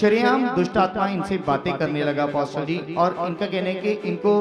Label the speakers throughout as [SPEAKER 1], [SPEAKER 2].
[SPEAKER 1] शरेआम दुष्ट आत्मा इनसे बातें करने लगा अपोस्टल जी। और इनका कहना है कि इनको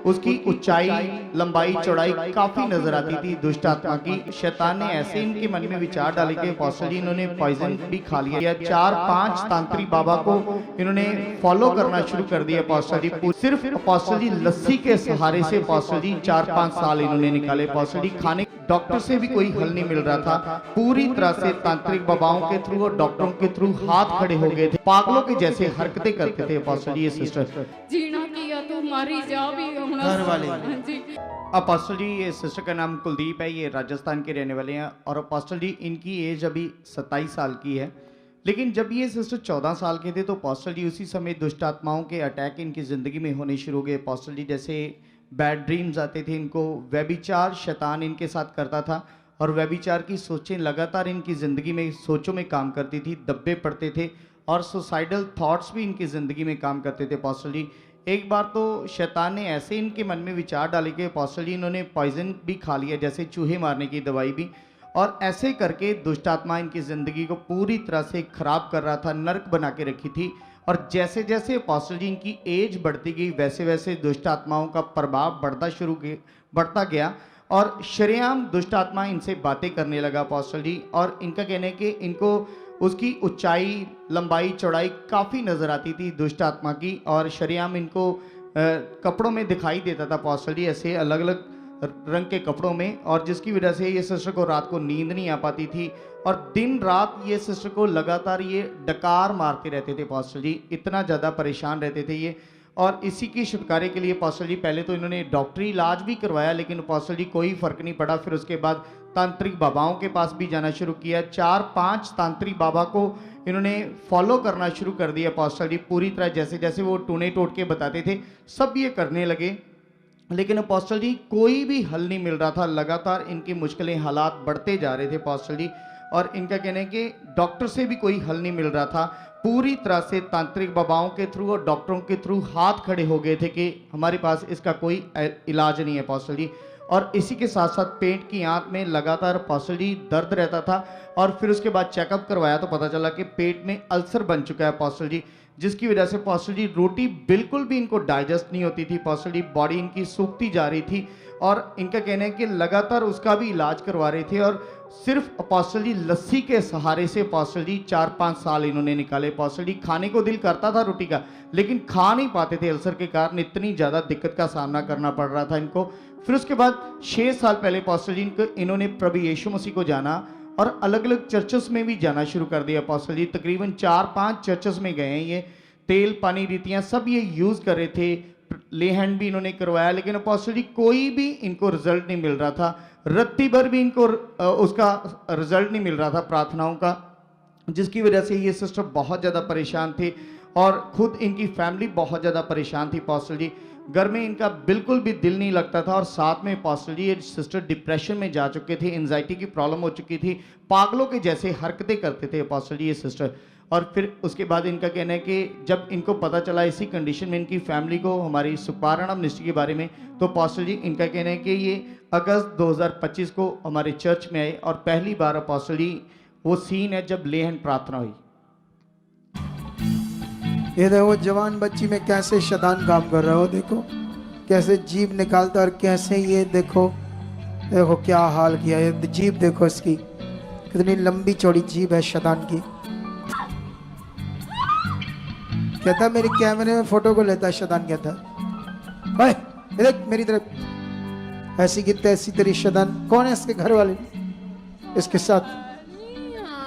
[SPEAKER 1] उसकी ऊंचाई, लंबाई, चौड़ाई काफी नजर आती थी दुष्ट आत्मा की। शैतान ने ऐसे इनके मन में विचार डाले कि अपोस्टल जी इन्होंने पॉइजन भी खा लिया। 4-5 तांत्रिक बाबा को इन्होंने फॉलो करना शुरू कर दिया अपोस्टल जी। सिर्फ अपोस्टल जी लस्सी के सहारे से अपोस्टल जी 4-5 साल इन्होंने निकाले। अपोस्टल जी खाने डॉक्टर से भी कोई हल नहीं मिल रहा था। पूरी तरह से तांत्रिक बाबाओं के थ्रू और डॉक्टरों के थ्रू हाथ खड़े हो गए थे। पागलों के जैसे हरकतें करते थे अपोस्टल जी ये सिस्टर।
[SPEAKER 2] जीना किया तो मारी जा भी
[SPEAKER 3] घर वाले।
[SPEAKER 2] जी।
[SPEAKER 1] अपोस्टल जी ये सिस्टर का नाम कुलदीप है, ये राजस्थान के रहने वाले हैं। और अपोस्टल जी इनकी एज अभी 27 साल की है। लेकिन जब ये सिस्टर 14 साल के थे तो अपोस्टल जी उसी समय दुष्ट आत्माओं के अटैक इनकी ज़िंदगी में होने शुरू हो गए। अपोस्टल जी जैसे बैड ड्रीम्स आते थे इनको, व्यभिचार शैतान इनके साथ करता था और व्यभिचार की सोचें लगातार इनकी ज़िंदगी में सोचों में काम करती थी, दब्बे पड़ते थे और सुसाइडल थॉट्स भी इनकी ज़िंदगी में काम करते थे अपोस्टल जी। एक बार तो शैतान ने ऐसे इनके मन में विचार डाले कि अपोस्टल जी इन्होंने पॉइजन भी खा लिया, जैसे चूहे मारने की दवाई भी। और ऐसे करके दुष्ट आत्मा इनकी ज़िंदगी को पूरी तरह से खराब कर रहा था, नर्क बना के रखी थी। और जैसे जैसे अपोस्टल जी इनकी एज बढ़ती गई वैसे वैसे दुष्ट आत्माओं का प्रभाव बढ़ता गया और शरेआम दुष्ट आत्मा इनसे बातें करने लगा अपोस्टल जी। और इनका कहना है कि इनको उसकी ऊंचाई, लंबाई, चौड़ाई काफ़ी नज़र आती थी दुष्ट आत्मा की। और शरेआम इनको कपड़ों में दिखाई देता था अपोस्टल जी, ऐसे अलग अलग रंग के कपड़ों में। और जिसकी वजह से ये सिस्टर को रात को नींद नहीं आ पाती थी और दिन रात ये सिस्टर को लगातार ये डकार मारते रहते थे अपोस्टल जी। इतना ज़्यादा परेशान रहते थे ये। और इसी की छुटकारे के लिए अपोस्टल जी पहले तो इन्होंने डॉक्टरी इलाज भी करवाया, लेकिन अपोस्टल जी कोई फ़र्क नहीं पड़ा। फिर उसके बाद तांत्रिक बाबाओं के पास भी जाना शुरू किया। 4-5 तांत्रिक बाबा को इन्होंने फॉलो करना शुरू कर दिया अपोस्टल जी। पूरी तरह जैसे जैसे वो टूने टोटके बताते थे सब ये करने लगे, लेकिन अपोस्टल जी कोई भी हल नहीं मिल रहा था। लगातार इनकी मुश्किलें, हालात बढ़ते जा रहे थे अपोस्टल जी। और इनका कहना है कि डॉक्टर से भी कोई हल नहीं मिल रहा था। पूरी तरह से तांत्रिक बाबाओं के थ्रू और डॉक्टरों के थ्रू हाथ खड़े हो गए थे कि हमारे पास इसका कोई इलाज नहीं है अपोस्टल जी। और इसी के साथ साथ पेट की आंत में लगातार अपोस्टल जी दर्द रहता था। और फिर उसके बाद चेकअप करवाया तो पता चला कि पेट में अल्सर बन चुका है अपोस्टल जी, जिसकी वजह से अपोस्टल जी रोटी बिल्कुल भी इनको डाइजेस्ट नहीं होती थी अपोस्टल जी। बॉडी इनकी सूखती जा रही थी और इनका कहना है कि लगातार उसका भी इलाज करवा रहे थे। और सिर्फ अपोस्टल जी लस्सी के सहारे से अपोस्टल जी 4-5 साल इन्होंने निकाले। अपोस्टल जी खाने को दिल करता था रोटी का, लेकिन खा नहीं पाते थे अल्सर के कारण। इतनी ज़्यादा दिक्कत का सामना करना पड़ रहा था इनको। फिर उसके बाद 6 साल पहले अपोस्टल जी इन्होंने प्रभु यीशु मसीह को जाना और अलग अलग चर्चेस में भी जाना शुरू कर दिया अपोस्टल जी। तकरीबन 4-5 चर्चेस में गए हैं ये। तेल, पानी, रीतियाँ सब ये यूज़ कर रहे थे। ले हैंड भी इन्होंने करवाया, लेकिन अपोस्टल जी कोई भी इनको रिजल्ट नहीं मिल रहा था। रत्ती भर भी इनको उसका रिजल्ट नहीं मिल रहा था प्रार्थनाओं का, जिसकी वजह से ये सिस्टर बहुत ज़्यादा परेशान थे और खुद इनकी फैमिली बहुत ज़्यादा परेशान थी अपोस्टल जी। घर में इनका बिल्कुल भी दिल नहीं लगता था। और साथ में अपोस्टल जी ये सिस्टर डिप्रेशन में जा चुके थे, एंजाइटी की प्रॉब्लम हो चुकी थी, पागलों के जैसे हरकतें करते थे अपोस्टल जी ये सिस्टर। और फिर उसके बाद इनका कहना है कि जब इनको पता चला इसी कंडीशन में इनकी फैमिली को हमारी सुपारणम मिनिस्ट्री के बारे में, तो अपोस्टल जी इनका कहना है कि ये अगस्त 2025 को हमारे चर्च में आए और पहली बार अपोस्टल जी वो सीन है जब ले हैंड प्रार्थना हुई।
[SPEAKER 3] ये देखो जवान बच्ची में कैसे शैतान काम कर रहा हो, देखो कैसे जीभ निकालता और कैसे ये देखो देखो क्या हाल किया है। जीभ देखो इसकी कितनी लंबी चौड़ी जीभ है शैतान की। कहता मेरे कैमरे में फोटो को लेता है शैतान, कहता है देख मेरी तरफ ऐसी की तैसी तेरी शैतान। कौन है इसके घर वाले, इसके साथ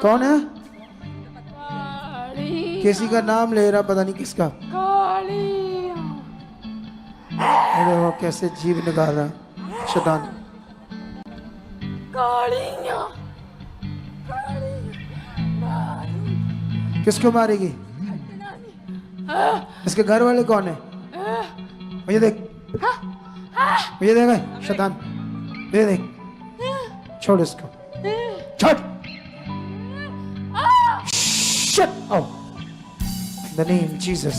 [SPEAKER 3] कौन है? किसी का नाम ले रहा, पता नहीं किसका। अरे वो कैसे जीभ निकाल रहा शैतान। किसको मारेगी? इसके घर वाले कौन है? मुझे देख, मुझे देख शैतान, मुझे देख। छोड़ इसको, छोड़। Shut up. In the name Jesus.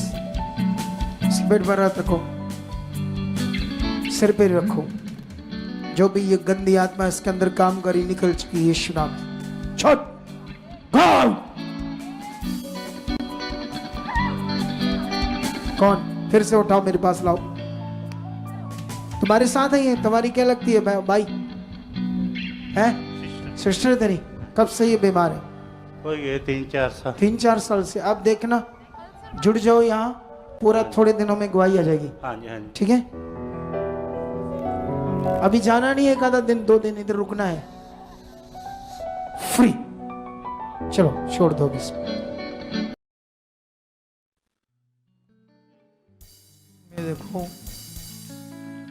[SPEAKER 3] पेट पर हाथ रखो, सिर पे रखो। जो भी ये गंदी आत्मा इसके अंदर काम करी निकल चुकी है यीशु नाम। छोड़। कौन? फिर से उठाओ, मेरे पास लाओ। तुम्हारे साथ ही है, तुम्हारी क्या लगती है भाई? है सिस्टर तेरी? कब से ये बीमार है?
[SPEAKER 4] हो गए 3-4 साल।
[SPEAKER 3] 3-4 साल से। अब देखना, जुड़ जाओ यहाँ, पूरा थोड़े दिनों में गवाही आ जाएगी।
[SPEAKER 4] हाँ जी हाँ जी।
[SPEAKER 3] ठीक है, अभी जाना नहीं है, एक आधा दिन 2 दिन इधर रुकना है, फ्री। चलो छोड़ दो बस। मैं देखो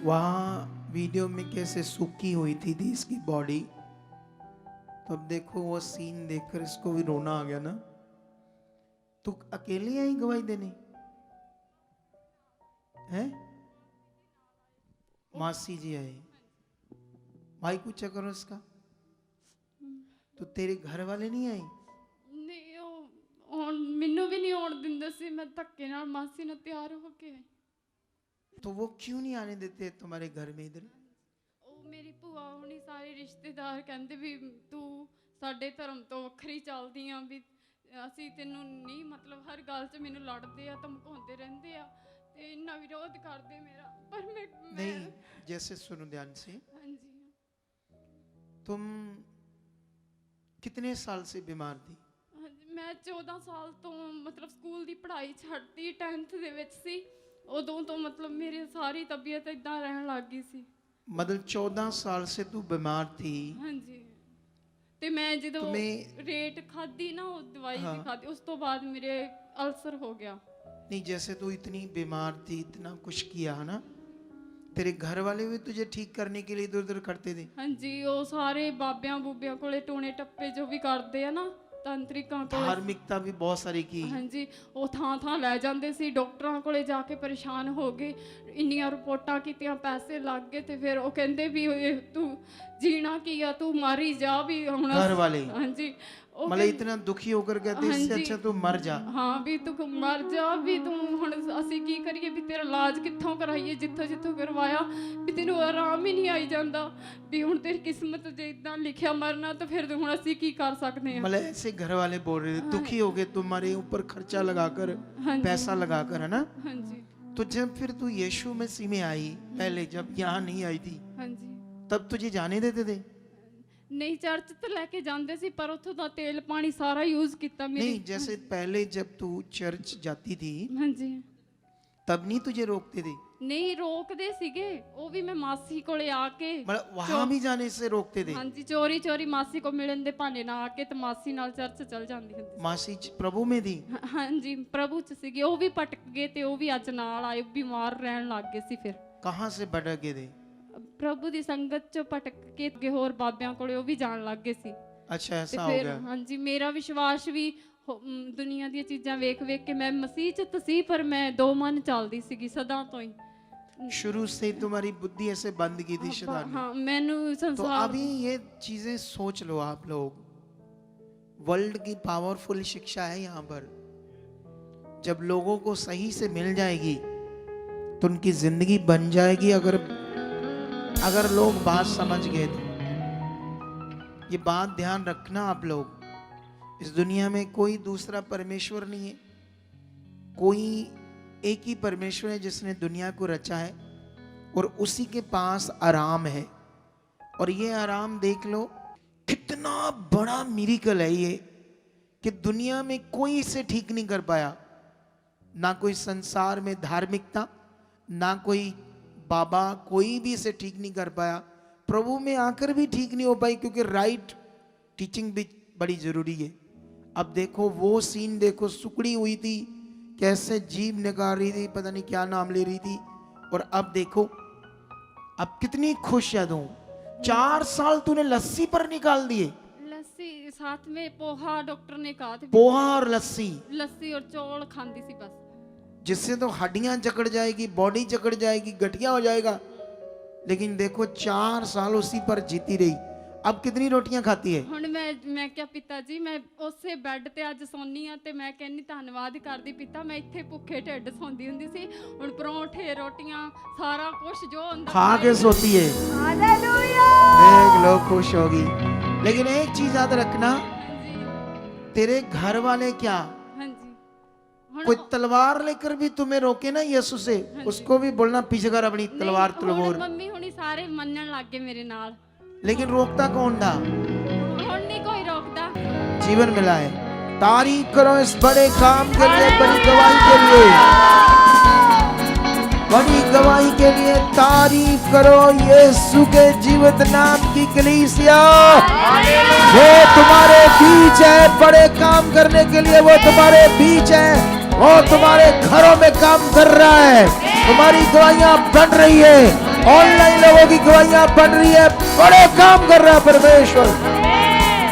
[SPEAKER 3] वहाँ वीडियो में कैसे सूखी हुई थी इसकी बॉडी, तब देखो वो सीन देखकर इसको भी रोना आ गया ना। तू अकेली आई गवाही देने? हैं? मासी जी आए। भाई कुछ करो इसका। तो तेरे घर वाले नहीं आए?
[SPEAKER 2] ਨਹੀਂ ਉਹ ਹੁਣ ਮੈਨੂੰ ਵੀ ਨਹੀਂ ਆਉਣ ਦਿੰਦੇ ਸੀ, ਮੈਂ ਧੱਕੇ ਨਾਲ ਮਾਸੀ ਨਾਲ ਤਿਆਰ ਹੋ ਕੇ ਆਈ।
[SPEAKER 3] तो वो क्यों नहीं आने देते तुम्हारे घर में इधर?
[SPEAKER 2] ਉਹ ਮੇਰੀ ਭੂਆ ਹੁਣੀ ਸਾਰੇ ਰਿਸ਼ਤੇਦਾਰ ਕਹਿੰਦੇ ਵੀ ਤੂੰ ਸਾਡੇ ਧਰਮ ਤੋਂ ਵੱਖਰੀ ਚੱਲਦੀ ਆ, ਵੀ ਅਸੀਂ ਤੈਨੂੰ ਨਹੀਂ, ਮਤਲਬ ਹਰ ਗੱਲ 'ਚ ਮੈਨੂੰ ਲੜਦੇ ਆ, ਧਮਕਾਉਂਦੇ ਰਹਿੰਦੇ ਆ ਤੇ ਇੰਨਾ ਵਿਰੋਧ ਕਰਦੇ ਮੇਰਾ। ਪਰ ਮੈਂ
[SPEAKER 3] नहीं, जैसे सुनो ध्यान से,
[SPEAKER 2] ਹਾਂਜੀ
[SPEAKER 3] तुम कितने साल से बीमार थी?
[SPEAKER 2] ਹਾਂਜੀ ਮੈਂ 14 ਸਾਲ ਤੋਂ ਮਤਲਬ ਸਕੂਲ ਦੀ ਪੜ੍ਹਾਈ ਛੱਡਤੀ, 10th ਦੇ ਵਿੱਚ ਸੀ ਉਦੋਂ ਤੋਂ, ਮਤਲਬ ਮੇਰੀ ਸਾਰੀ ਤਬੀਅਤ ਇਦਾਂ ਰਹਿਣ ਲੱਗ ਗਈ ਸੀ।
[SPEAKER 3] मतलब 14 साल से तू बीमार थी।
[SPEAKER 2] ਹਾਂਜੀ ਤੇ ਮੈਂ ਜਦੋਂ ਰੇਟ ਖਾਦੀ ਨਾ, ਉਹ ਦਵਾਈ ਵੀ ਖਾਦੀ, ਉਸ ਤੋਂ ਬਾਅਦ ਮੇਰੇ ਅਲਸਰ ਹੋ ਗਿਆ।
[SPEAKER 3] नहीं, जैसे तू इतनी बीमार थी, इतना कुछ किया है ना, तेरे घर वाले भी तुझे ठीक करने के लिए इधर उधर करते थे?
[SPEAKER 2] ਹਾਂਜੀ ਉਹ ਸਾਰੇ ਬਾਬਿਆਂ ਬੂਬਿਆਂ ਕੋਲੇ ਟੋਣੇ ਟੱਪੇ ਜੋ ਵੀ ਕਰਦੇ ਆ ਨਾ, ਤਾਂਤਰਿਕਾਂ ਕੋਲੇ,
[SPEAKER 3] धार्मिकता भी बहुत सारी की।
[SPEAKER 2] ਹਾਂਜੀ ਉਹ ਥਾਂ ਥਾਂ ਲੈ ਜਾਂਦੇ ਸੀ, ਡਾਕਟਰਾਂ ਕੋਲੇ ਜਾ ਕੇ ਪਰੇਸ਼ਾਨ ਹੋ ਗਏ, ਇੰਨੀਆਂ ਰਿਪੋਰਟਾਂ ਕੀਤੀਆਂ, ਪੈਸੇ ਲੱਗ ਗਏ ਤੇ ਫਿਰ ਉਹ ਕਹਿੰਦੇ ਵੀ ਇਹ ਤੂੰ ਜੀਣਾ ਕੀ ਆ, ਤੂੰ ਮਾਰੀ ਜਾ ਵੀ ਹੁਣ।
[SPEAKER 3] घर वाले
[SPEAKER 2] ਹਾਂਜੀ ਉਹ
[SPEAKER 3] मतलब इतना दुखी होकर कहते इससे
[SPEAKER 2] ਹਾਂਜੀ।
[SPEAKER 3] अच्छा तू मर जा।
[SPEAKER 2] ਹਾਂ ਵੀ ਤੂੰ ਮਰ ਜਾ, ਵੀ ਤੂੰ ਹੁਣ ਅਸੀਂ ਕੀ ਕਰੀਏ, ਵੀ ਤੇਰਾ ਇਲਾਜ ਕਿੱਥੋਂ ਕਰਾਈਏ, ਜਿੱਥੋਂ ਜਿੱਥੋਂ ਕਰਵਾਇਆ ਵੀ ਤੈਨੂੰ ਆਰਾਮ ਹੀ ਨਹੀਂ ਆਈ ਜਾਂਦਾ, ਵੀ ਹੁਣ ਤੇਰੀ ਕਿਸਮਤ ਜੇ ਇਦਾਂ ਲਿਖਿਆ ਮਰਨਾ ਤਾਂ ਫਿਰ ਹੁਣ ਅਸੀਂ ਕੀ ਕਰ ਸਕਦੇ ਹਾਂ।
[SPEAKER 3] मतलब ऐसे घर वाले बोल रहे थे, दुखी हो गए तुम्हारे ऊपर खर्चा लगाकर,
[SPEAKER 2] हाँ जी।
[SPEAKER 3] पैसा लगाकर, है ना।
[SPEAKER 2] ਹਾਂਜੀ
[SPEAKER 3] तो जब फिर तू यीशु मसीह में आई, पहले जब यहाँ नहीं आई थी,
[SPEAKER 2] ਹਾਂਜੀ
[SPEAKER 3] तब तुझे जाने देते थे?
[SPEAKER 2] ਨਹੀਂ ਚਰਚ ਤੇ ਲੈ ਕੇ ਜਾਂਦੇ ਸੀ, ਪਰ ਉੱਥੋਂ ਦਾ ਤੇਲ ਪਾਣੀ ਸਾਰਾ ਯੂਜ਼ ਕੀਤਾ
[SPEAKER 3] नहीं,
[SPEAKER 2] ਮੇਰੀ।
[SPEAKER 3] जैसे पहले जब तू चर्च जाती थी
[SPEAKER 2] ਹਾਂਜੀ
[SPEAKER 3] तब नहीं तुझे रोकते थे?
[SPEAKER 2] ਨਹੀਂ ਰੋਕਦੇ ਸੀਗੇ, ਉਹ ਵੀ ਮੈਂ ਮਾਸੀ ਕੋਲੇ ਆ ਕੇ,
[SPEAKER 3] मतलब वहां भी जाने से रोकते थे?
[SPEAKER 2] ਹਾਂਜੀ ਚੋਰੀ ਚੋਰੀ ਮਾਸੀ ਕੋ ਮਿਲਣ ਦੇ ਬਹਾਨੇ ਨਾਲ ਆ ਕੇ ਤੇ ਮਾਸੀ ਨਾਲ ਚਰਚ ਚਲ ਜਾਂਦੀ ਹੁੰਦੀ।
[SPEAKER 3] मासी प्रभु में थी?
[SPEAKER 2] ਹਾਂਜੀ ਪ੍ਰਭੂ ਚ ਸੀਗੇ, ਉਹ ਵੀ ਭਟਕ ਗਏ ਤੇ ਉਹ ਵੀ ਅੱਜ ਨਾਲ ਆਏ, ਬਿਮਾਰ ਰਹਿਣ ਲੱਗ ਗਏ ਸੀ। ਫਿਰ
[SPEAKER 3] कहाँ से भटक गए थे?
[SPEAKER 2] ਪ੍ਰਭੂ ਦੀ ਸੰਗਤ ਚ ਭਟਕ ਕੇ ਅੱਗੇ ਹੋਰ ਬਾਬਿਆਂ ਕੋਲੇ ਉਹ ਵੀ ਜਾਣ ਲੱਗ ਗਏ ਸੀ।
[SPEAKER 3] अच्छा
[SPEAKER 2] ਤੇ
[SPEAKER 3] ऐसा हो
[SPEAKER 2] ਫਿਰ
[SPEAKER 3] गया।
[SPEAKER 2] ਹਾਂਜੀ ਮੇਰਾ ਵਿਸ਼ਵਾਸ ਵੀ ਦੁਨੀਆ ਦੀਆਂ ਚੀਜ਼ਾਂ ਵੇਖ ਵੇਖ ਕੇ, ਮੈਂ ਮਸੀਹ ਚ ਤਾਂ ਸੀ ਪਰ ਮੈਂ ਦੋ ਮਨ ਚੱਲਦੀ ਸੀਗੀ ਸਦਾ ਤੋਂ ਹੀ।
[SPEAKER 3] शुरू से ही तुम्हारी बुद्धि ऐसे बंद की थी शैतान ने।
[SPEAKER 2] ਹਾਂ ਮੈਨੂੰ
[SPEAKER 3] तो
[SPEAKER 2] ਸੰਸਾਰ
[SPEAKER 3] अभी ये चीजें सोच लो आप लोग, वर्ल्ड की पावरफुल शिक्षा है यहाँ पर। जब लोगों को सही से मिल जाएगी तो उनकी जिंदगी बन जाएगी, अगर लोग बात समझ गए तो। ये बात ध्यान रखना आप लोग, इस दुनिया में कोई दूसरा परमेश्वर नहीं है, कोई एक ही परमेश्वर है जिसने दुनिया को रचा है और उसी के पास आराम है। और ये आराम देख लो, कितना बड़ा मिरेकल है ये, कि दुनिया में कोई इसे ठीक नहीं कर पाया। ना कोई संसार में धार्मिकता, ना कोई बाबा, कोई भी इसे ठीक नहीं कर पाया। प्रभु में आकर भी ठीक नहीं हो पाई, क्योंकि राइट टीचिंग भी बड़ी जरूरी है। अब देखो वो सीन देखो, सुकड़ी हुई थी, कैसे जीभ निकाल रही थी, पता नहीं क्या नाम ले रही थी, और अब देखो अब कितनी खुश है तू। 4 साल तूने लस्सी पर निकाल दिए।
[SPEAKER 2] ਲੱਸੀ साथ में पोहा, डॉक्टर ने कहा था
[SPEAKER 3] पोहा और लस्सी,
[SPEAKER 2] लस्सी और चौल खाती सी बस,
[SPEAKER 3] जिससे तो हड्डियां जकड़ जाएगी, बॉडी जकड़ जाएगी, गठिया हो जाएगा। लेकिन देखो 4 साल उसी पर जीती रही। अब कितनी रोटियां खाती है?
[SPEAKER 2] ਹੁਣ ਮੈਂ ਕਿਹਾ ਪਿਤਾ ਜੀ, ਮੈਂ ਉਸੇ ਬੈੱਡ ਤੇ ਅੱਜ ਸੌਂਦੀ ਆ ਤੇ ਮੈਂ ਕਹਿੰਨੀ ਧੰਨਵਾਦ ਕਰਦੀ ਪਿਤਾ, ਮੈਂ ਇੱਥੇ ਭੁੱਖੇ ਢਿੱਡ ਸੌਂਦੀ ਹੁੰਦੀ ਸੀ, ਹੁਣ ਪਰੌਂਠੇ ਰੋਟੀਆਂ ਸਾਰਾ ਕੁਝ ਜੋ ਅੰਦਰ
[SPEAKER 3] खा के सोती है। हालेलुया। देख लो खुश होगी। लेकिन एक चीज याद रखना,
[SPEAKER 2] ਹਾਂਜੀ
[SPEAKER 3] तेरे घर वाले क्या,
[SPEAKER 2] ਹਾਂਜੀ
[SPEAKER 3] कोई तलवार लेकर भी तुम्हें रोके ना यीशु से, उसको भी बोलना पीछे कर अपनी तलवार
[SPEAKER 2] नहीं,
[SPEAKER 3] तलवार।
[SPEAKER 2] ਹੁਣ ਮੰਮੀ ਹੁਣੀ ਸਾਰੇ ਮੰਨਣ ਲੱਗ ਗਏ ਮੇਰੇ ਨਾਲ।
[SPEAKER 3] लेकिन रोकता कौन था?
[SPEAKER 2] ਹੁਣ ਨਹੀਂ ਕੋਈ ਰੋਕਦਾ।
[SPEAKER 3] जीवन मिला है। तारीफ करो इस बड़े काम के लिए, बड़ी गवाही के लिए, बड़ी गवाही के लिए तारीफ करो यीशु के जीवित नाम की कलीसिया। वो तुम्हारे बीच है, बड़े काम करने के लिए वो तुम्हारे बीच है, वो तुम्हारे घरों में काम कर रहा है। तुम्हारी गवाहियां बन रही है, ऑनलाइन लोगों की गवाहियां बन रही है, बड़े काम कर रहा है परमेश्वर।